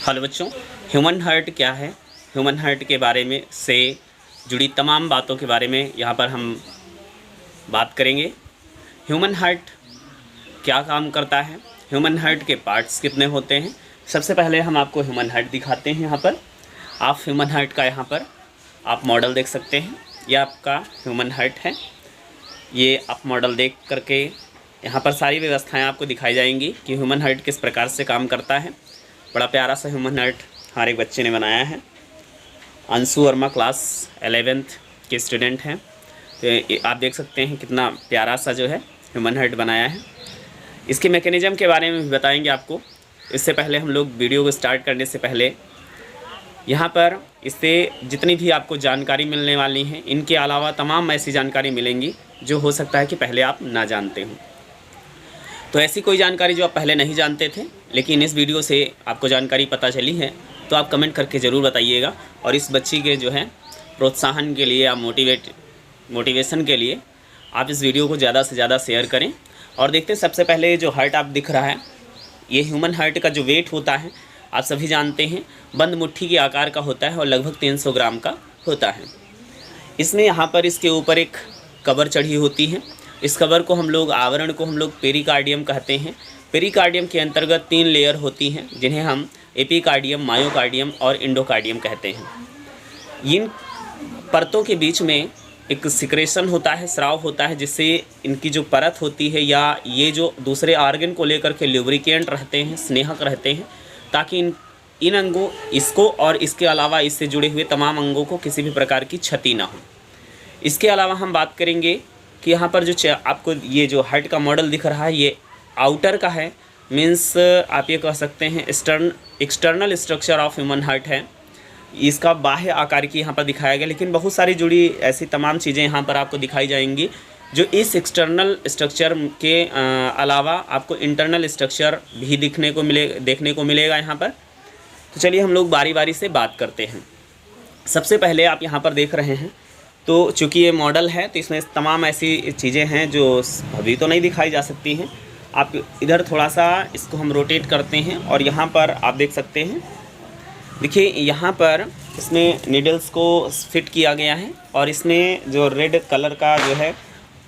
Hello बच्चों, human heart क्या है। ह्यूमन हार्ट के बारे में से जुड़ी तमाम बातों के बारे में यहाँ पर हम बात करेंगे। ह्यूमन हार्ट क्या काम करता है, ह्यूमन हार्ट के पार्ट्स कितने होते हैं। सबसे पहले हम आपको ह्यूमन हार्ट दिखाते हैं। यहाँ पर आप ह्यूमन हार्ट का यहाँ पर आप मॉडल देख सकते हैं। ये आपका ह्यूमन हार्ट है। ये आप मॉडल देख करके यहाँ पर सारी व्यवस्थाएं आपको दिखाई जाएंगी कि ह्यूमन हार्ट किस प्रकार से काम करता है। बड़ा प्यारा सा ह्यूमन हार्ट हर एक बच्चे ने बनाया है। अंशु वर्मा क्लास 11th के स्टूडेंट हैं। तो आप देख सकते हैं कितना प्यारा सा जो है ह्यूमन हार्ट बनाया है। इसके मैकेनिज़्म के बारे में भी बताएंगे आपको। इससे पहले हम लोग वीडियो को स्टार्ट करने से पहले यहाँ पर इससे जितनी भी आपको जानकारी मिलने वाली हैं, इनके अलावा तमाम ऐसी जानकारी मिलेंगी जो हो सकता है कि पहले आप ना जानते हों। तो ऐसी कोई जानकारी जो आप पहले नहीं जानते थे लेकिन इस वीडियो से आपको जानकारी पता चली है तो आप कमेंट करके ज़रूर बताइएगा। और इस बच्ची के जो है प्रोत्साहन के लिए या मोटिवेशन के लिए आप इस वीडियो को ज़्यादा से ज़्यादा शेयर करें। और देखते हैं, सबसे पहले जो हार्ट आप दिख रहा है, ये ह्यूमन हार्ट का जो वेट होता है आप सभी जानते हैं, बंद मुट्ठी के आकार का होता है और लगभग 300 ग्राम का होता है। इसमें यहाँ पर इसके ऊपर एक कवर चढ़ी होती है। इस कवर को हम लोग, आवरण को हम लोग पेरिकार्डियम कहते हैं। पेरिकार्डियम के अंतर्गत 3 लेयर होती हैं जिन्हें हम एपिकार्डियम, मायोकार्डियम और इंडोकार्डियम कहते हैं। इन परतों के बीच में एक सिक्रेशन होता है, स्राव होता है, जिससे इनकी जो परत होती है या ये जो दूसरे आर्गन को लेकर के ल्यूब्रिकेंट रहते हैं, स्नेहक रहते हैं, ताकि इन अंगों, इसको और इसके अलावा इससे जुड़े हुए तमाम अंगों को किसी भी प्रकार की क्षति ना हो। इसके अलावा हम बात करेंगे कि यहाँ पर जो आपको ये जो हार्ट का मॉडल दिख रहा है ये आउटर का है, मीन्स आप ये कह सकते हैं external structure of human heart है। इसका बाह्य आकार की यहाँ पर दिखाया गया, लेकिन बहुत सारी जुड़ी ऐसी तमाम चीज़ें यहाँ पर आपको दिखाई जाएंगी जो इस एक्सटर्नल स्ट्रक्चर के अलावा आपको इंटरनल स्ट्रक्चर भी देखने को मिलेगा यहाँ पर। तो चलिए हम लोग बारी बारी से बात करते हैं। सबसे पहले आप यहाँ पर देख रहे हैं, तो चूँकि ये मॉडल है तो इसमें तमाम ऐसी चीज़ें हैं जो अभी तो नहीं दिखाई जा सकती हैं। आप इधर थोड़ा सा इसको हम रोटेट करते हैं और यहाँ पर आप देख सकते हैं, देखिए यहाँ पर इसमें नीडल्स को फिट किया गया है और इसमें जो रेड कलर का जो है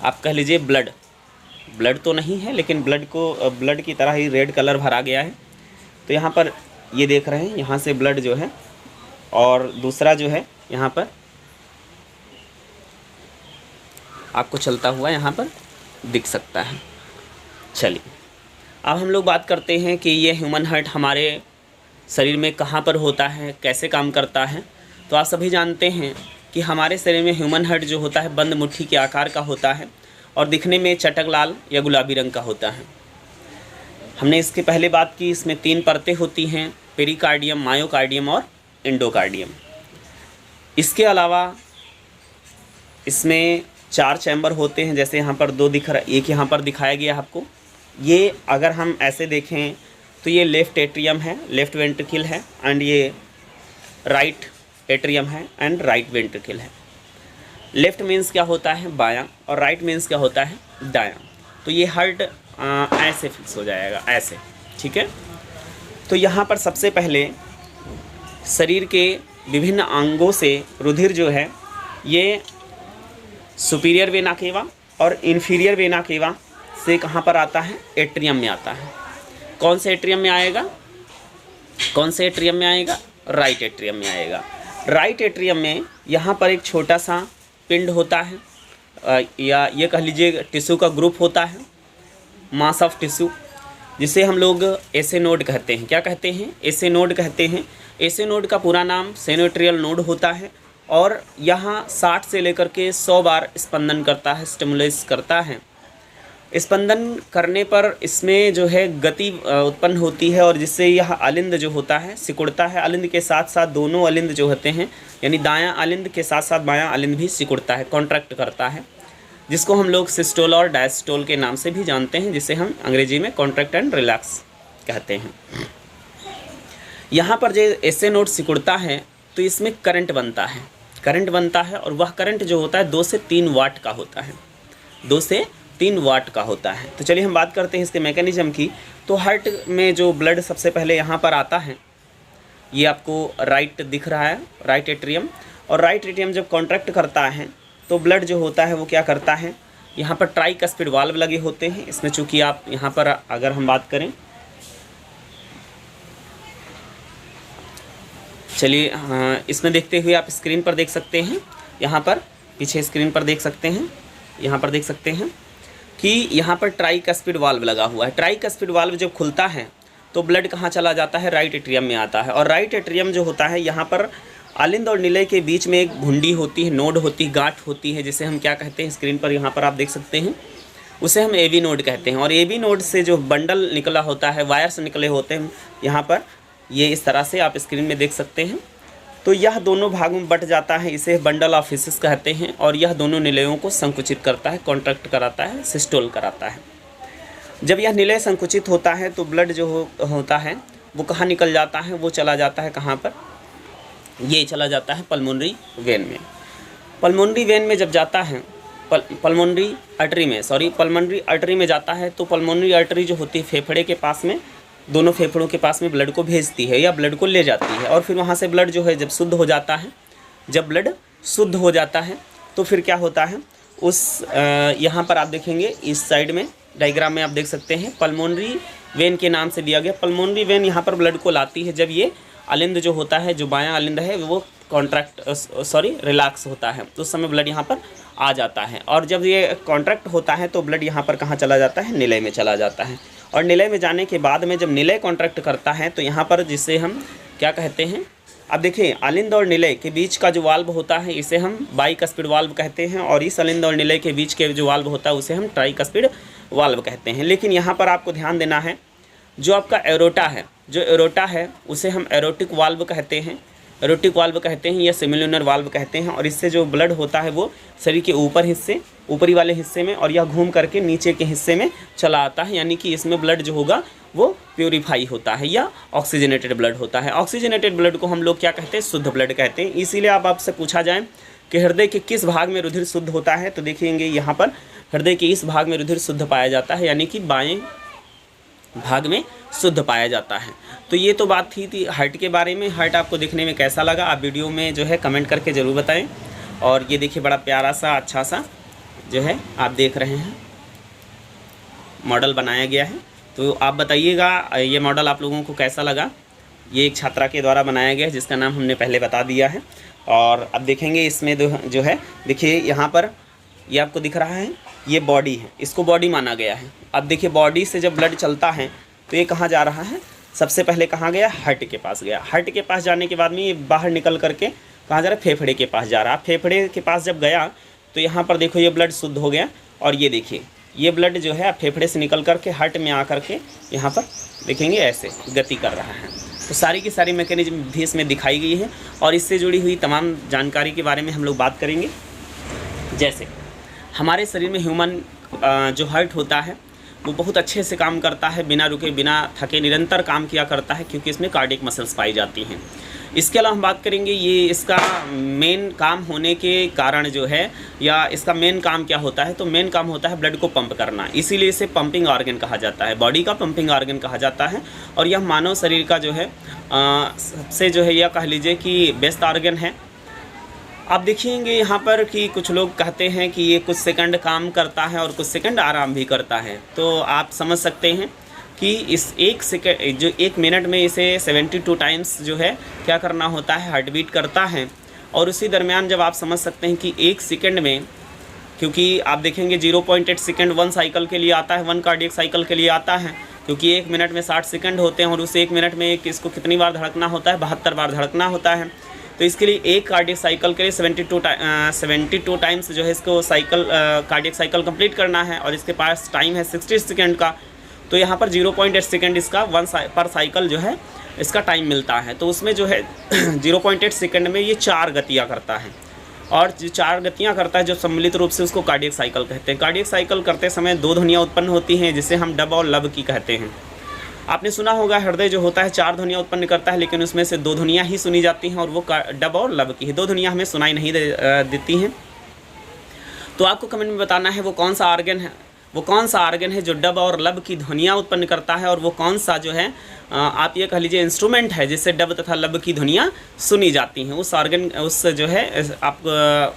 आप कह लीजिए ब्लड तो नहीं है लेकिन ब्लड की तरह ही रेड कलर भरा गया है। तो यहाँ पर ये देख रहे हैं, यहाँ से ब्लड जो है और दूसरा जो है यहाँ पर आपको चलता हुआ यहाँ पर दिख सकता है। चलिए अब हम लोग बात करते हैं कि ये ह्यूमन हार्ट हमारे शरीर में कहाँ पर होता है, कैसे काम करता है। तो आप सभी जानते हैं कि हमारे शरीर में ह्यूमन हार्ट जो होता है बंद मुट्ठी के आकार का होता है और दिखने में चटक लाल या गुलाबी रंग का होता है। हमने इसके पहले बात की, इसमें 3 परतें होती हैं, पेरिकार्डियम, मायोकार्डियम और इंडोकार्डियम। इसके अलावा इसमें 4 चैम्बर होते हैं, जैसे यहाँ पर 2 दिख रहा, एक यहाँ पर दिखाया गया आपको। ये अगर हम ऐसे देखें तो ये लेफ़्ट एट्रियम है, लेफ़्ट वेंट्रिकल है, एंड ये राइट एट्रियम है एंड राइट वेंट्रिकल है। लेफ़्ट मीन्स क्या होता है, बायां, और राइट मीन्स क्या होता है, दायां। तो ये हार्ट ऐसे फिक्स हो जाएगा, ऐसे, ठीक है। तो यहाँ पर सबसे पहले शरीर के विभिन्न अंगों से रुधिर जो है ये सुपीरियर वेना केवा और इन्फीरियर वेना केवा से कहाँ पर आता है, एट्रियम में आता है। कौन से एट्रियम में आएगा, राइट एट्रियम में आएगा। राइट एट्रियम में यहाँ पर एक छोटा सा पिंड होता है, या ये कह लीजिए टिश्यू का ग्रुप होता है, मास ऑफ टिश्यू, जिसे हम लोग एसे नोड कहते हैं। क्या कहते हैं, एसे नोड कहते हैं। एसे नोड का पूरा नाम सेनोट्रियल नोड होता है और यहाँ 60 से लेकर के 100 बार स्पंदन करता है, स्टिमुलेस करता है। स्पंदन करने पर इसमें जो है गति उत्पन्न होती है और जिससे यह अलिंद जो होता है सिकुड़ता है। अलिंद के साथ साथ दोनों अलिंद जो होते हैं, यानी दायां अलिंद के साथ साथ बायां अलिंद भी सिकुड़ता है, कॉन्ट्रैक्ट करता है, जिसको हम लोग सिस्टोल और डायस्टोल के नाम से भी जानते हैं, जिसे हम अंग्रेजी में कॉन्ट्रैक्ट एंड रिलैक्स कहते हैं। यहाँ पर जो ऐसे नोड सिकुड़ता है तो इसमें करंट बनता है और वह करंट जो होता है 2 से 3 वाट का होता है, 2 से 3 वाट का होता है। तो चलिए हम बात करते हैं इसके मैकेनिज्म की। तो हार्ट में जो ब्लड सबसे पहले यहाँ पर आता है ये आपको राइट दिख रहा है, राइट एट्रियम। और राइट एट्रियम जब कॉन्ट्रैक्ट करता है तो ब्लड जो होता है वो क्या करता है, यहाँ पर ट्राइकस्पिड वाल्व लगे होते हैं इसमें। चूँकि आप यहाँ पर अगर हम बात करें, चलिए इसमें देखते हुए आप स्क्रीन पर देख सकते हैं, यहाँ पर पीछे स्क्रीन पर देख सकते हैं, यहाँ पर देख सकते हैं कि यहाँ पर ट्राइकस्पिड वाल्व लगा हुआ है। ट्राइकस्पिड वाल्व जब खुलता है तो ब्लड कहाँ चला जाता है, राइट एट्रियम में आता है। और राइट एट्रियम जो होता है, यहाँ पर आलिंद और निलय के बीच में एक घुंडी होती है, नोड होती है, गांठ होती है, जिसे हम क्या कहते हैं, स्क्रीन पर यहाँ पर आप देख सकते हैं, उसे हम एबी नोड कहते हैं। और एबी नोड से जो बंडल निकला होता है, वायर्स निकले होते हैं यहाँ पर, ये इस तरह से आप स्क्रीन में देख सकते हैं। तो यह दोनों भागों में बट जाता है, इसे बंडल ऑफ फिसिस कहते हैं। और यह दोनों निलयों को संकुचित करता है, कॉन्ट्रैक्ट कराता है, सिस्टोल कराता है। जब यह निलय संकुचित होता है तो ब्लड जो होता है वो कहाँ निकल जाता है, वो चला जाता है कहाँ पर, ये चला जाता है पल्मोनरी वेन में। पल्मोनरी वेन में जब जाता है, पल्मोनरी आर्टरी में, पल्मोनरी आर्टरी में जाता है तो पल्मोनरी आर्टरी जो होती है फेफड़े के पास में, दोनों फेफड़ों के पास में ब्लड को भेजती है या ब्लड को ले जाती है। और फिर वहाँ से ब्लड जो है जब शुद्ध हो जाता है, जब ब्लड शुद्ध हो जाता है तो फिर क्या होता है, उस यहाँ पर आप देखेंगे इस साइड में डायग्राम में आप देख सकते हैं, पल्मोनरी वेन के नाम से दिया गया। पल्मोनरी वेन यहाँ पर ब्लड को लाती है। जब ये अलिंद जो होता है, जो बायां अलिंद है, वो रिलैक्स होता है तो उस समय ब्लड यहाँ पर आ जाता है। और जब ये कॉन्ट्रैक्ट होता है तो ब्लड यहाँ पर कहाँ चला जाता है, निलय में चला जाता है। और निलय में जाने के बाद में जब निलय कॉन्ट्रैक्ट करता है तो यहाँ पर जिसे हम क्या कहते हैं, अब देखिए अलिंद और निलय के बीच का जो वाल्व होता है इसे हम बाइकस्पिड वाल्व कहते हैं। और इस अलिंद और निलय के बीच के जो वाल्व होता है उसे हम ट्राइकस्पिड वाल्व कहते हैं। लेकिन यहाँ पर आपको ध्यान देना है, जो आपका एरोटा है, जो एरोटा है उसे हम एरोटिक वाल्व कहते हैं, एरोटिक वाल्व कहते हैं या सेमिलुनर वाल्व कहते हैं। और इससे जो ब्लड होता है वो शरीर के ऊपरी वाले हिस्से में और यह घूम करके नीचे के हिस्से में चला आता है। यानी कि इसमें ब्लड जो होगा वो प्योरीफाई होता है या ऑक्सीजनेटेड ब्लड होता है। ऑक्सीजनेटेड ब्लड को हम लोग क्या कहते हैं, शुद्ध ब्लड कहते हैं। इसीलिए आपसे पूछा जाए कि हृदय के किस भाग में रुधिर शुद्ध होता है, तो देखेंगे यहाँ पर हृदय के इस भाग में रुधिर शुद्ध पाया जाता है, यानी कि बाएं भाग में शुद्ध पाया जाता है। तो ये तो बात थी हार्ट के बारे में। हार्ट आपको देखने में कैसा लगा, आप वीडियो में जो है कमेंट करके ज़रूर बताएं। और ये देखिए बड़ा प्यारा सा अच्छा सा जो है आप देख रहे हैं मॉडल बनाया गया है। तो आप बताइएगा ये मॉडल आप लोगों को कैसा लगा। ये एक छात्रा के द्वारा बनाया गया है जिसका नाम हमने पहले बता दिया है। और अब देखेंगे इसमें जो है, देखिए यहाँ पर ये आपको दिख रहा है, ये बॉडी है, इसको बॉडी माना गया है। अब देखिए बॉडी से जब ब्लड चलता है तो ये कहाँ जा रहा है, सबसे पहले कहाँ गया, हार्ट के पास गया। हार्ट के पास जाने के बाद में ये बाहर निकल करके कहाँ जा रहा है, फेफड़े के पास जा रहा है। फेफड़े के पास जब गया तो यहाँ पर देखो ये ब्लड शुद्ध हो गया। और ये देखिए ये ब्लड जो है फेफड़े से निकल करके हार्ट में आ करके यहाँ पर देखेंगे ऐसे गति कर रहा है। तो सारी की सारी मैकेनिज्म भी इसमें दिखाई गई है। और इससे जुड़ी हुई तमाम जानकारी के बारे में हम लोग बात करेंगे। जैसे हमारे शरीर में ह्यूमन जो हार्ट होता है वो बहुत अच्छे से काम करता है, बिना रुके बिना थके निरंतर काम किया करता है, क्योंकि इसमें कार्डियक मसल्स पाई जाती हैं। इसके अलावा हम बात करेंगे ये इसका मेन काम होने के कारण जो है, या इसका मेन काम क्या होता है, तो मेन काम होता है ब्लड को पंप करना। इसीलिए इसे पंपिंग ऑर्गन कहा जाता है, बॉडी का पंपिंग ऑर्गन कहा जाता है। और यह मानव शरीर का जो है सबसे जो है यह कह लीजिए कि बेस्ट ऑर्गन है। आप देखिएंगे यहाँ पर कि कुछ लोग कहते हैं कि ये कुछ सेकंड काम करता है और कुछ सेकंड आराम भी करता है। तो आप समझ सकते हैं कि इस एक मिनट में इसे 72 टाइम्स जो है क्या करना होता है, हार्ट बीट करता है। और उसी दरमियान जब आप समझ सकते हैं कि एक सेकंड में, क्योंकि आप देखेंगे 0.8 सेकंड 1 साइकिल के लिए आता है, 1 कार्डियक साइकिल के लिए आता है, क्योंकि एक मिनट में 60 सेकंड होते हैं। और उस एक मिनट में इसको कितनी बार धड़कना होता है, 72 बार धड़कना होता है। तो इसके लिए एक कार्डियक साइकिल के लिए 72 टाइम्स जो है इसको कार्डियक साइकिल कंप्लीट करना है। और इसके पास टाइम है 60 सेकंड का। तो यहाँ पर 0.8 सेकंड इसका पर साइकिल जो है इसका टाइम मिलता है। तो उसमें जो है 0.8 सेकंड में ये 4 गतियाँ करता है। और जो 4 गतियाँ करता है जो सम्मिलित रूप से उसको कार्डियक साइकिल कहते हैं। कार्डियक साइकिल करते समय 2 ध्वनियाँ उत्पन्न होती हैं जिसे हम डब और लब की कहते हैं। आपने सुना होगा हृदय जो होता है 4 ध्वनियाँ उत्पन्न करता है, लेकिन उसमें से 2 ध्वनियाँ ही सुनी जाती हैं और वो डब और लब की है। 2 ध्वनियाँ हमें सुनाई नहीं देती हैं। तो आपको कमेंट में बताना है वो कौन सा ऑर्गन है, वो कौन सा आर्गन है जो डब और लब की ध्वनियाँ उत्पन्न करता है, और वो कौन सा जो है आप ये कह लीजिए इंस्ट्रूमेंट है जिससे डब तथा लब की ध्वनियाँ सुनी जाती हैं। उस आर्गन, उस जो है आप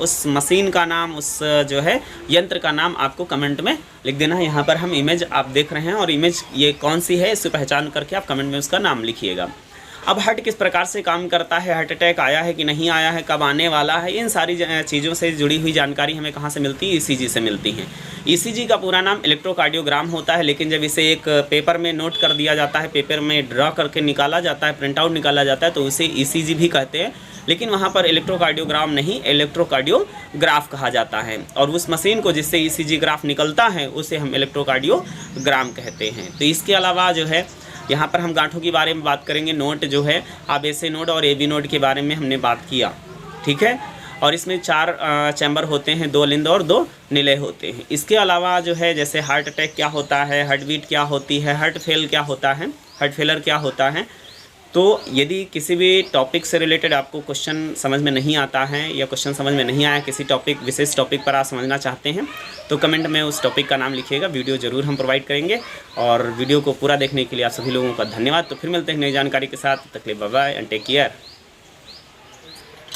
उस मशीन का नाम, उस जो है यंत्र का नाम आपको कमेंट में लिख देना है। यहाँ पर हम इमेज आप देख रहे हैं, और इमेज ये कौन सी है इससे पहचान करके आप कमेंट में उसका नाम लिखिएगा। अब हार्ट किस प्रकार से काम करता है, हार्ट अटैक आया है कि नहीं आया है, कब आने वाला है, इन सारी चीज़ों से जुड़ी हुई जानकारी हमें कहाँ से मिलती है? ईसीजी से मिलती है। ईसीजी का पूरा नाम इलेक्ट्रोकार्डियोग्राम होता है, लेकिन जब इसे एक पेपर में नोट कर दिया जाता है, पेपर में ड्रा करके निकाला जाता है, प्रिंट आउट निकाला जाता है, तो उसे ईसीजी भी कहते हैं। लेकिन वहाँ पर इलेक्ट्रोकार्डियोग्राम नहीं, इलेक्ट्रोकार्डियोग्राफ कहा जाता है। और उस मशीन को जिससे ईसीजी ग्राफ निकलता है उसे हम इलेक्ट्रोकार्डियोग्राम कहते हैं। तो इसके अलावा जो है यहाँ पर हम गांठों के बारे में बात करेंगे। नोड जो है, अब एसए नोड और एबी नोड के बारे में हमने बात किया, ठीक है। और इसमें 4 चैम्बर होते हैं, 2 लिंद और 2 निलय होते हैं। इसके अलावा जो है जैसे हार्ट अटैक क्या होता है, हार्ट बीट क्या होती है, हार्ट फेल क्या होता है, हार्ट फेलर क्या होता है। तो यदि किसी भी टॉपिक से रिलेटेड आपको क्वेश्चन समझ में नहीं आता है, या क्वेश्चन समझ में नहीं आया, किसी टॉपिक, विशेष टॉपिक पर आप समझना चाहते हैं, तो कमेंट में उस टॉपिक का नाम लिखिएगा। वीडियो ज़रूर हम प्रोवाइड करेंगे। और वीडियो को पूरा देखने के लिए आप सभी लोगों का धन्यवाद। तो फिर मिलते हैं नई जानकारी के साथ। तब तक के लिए bye bye and take care.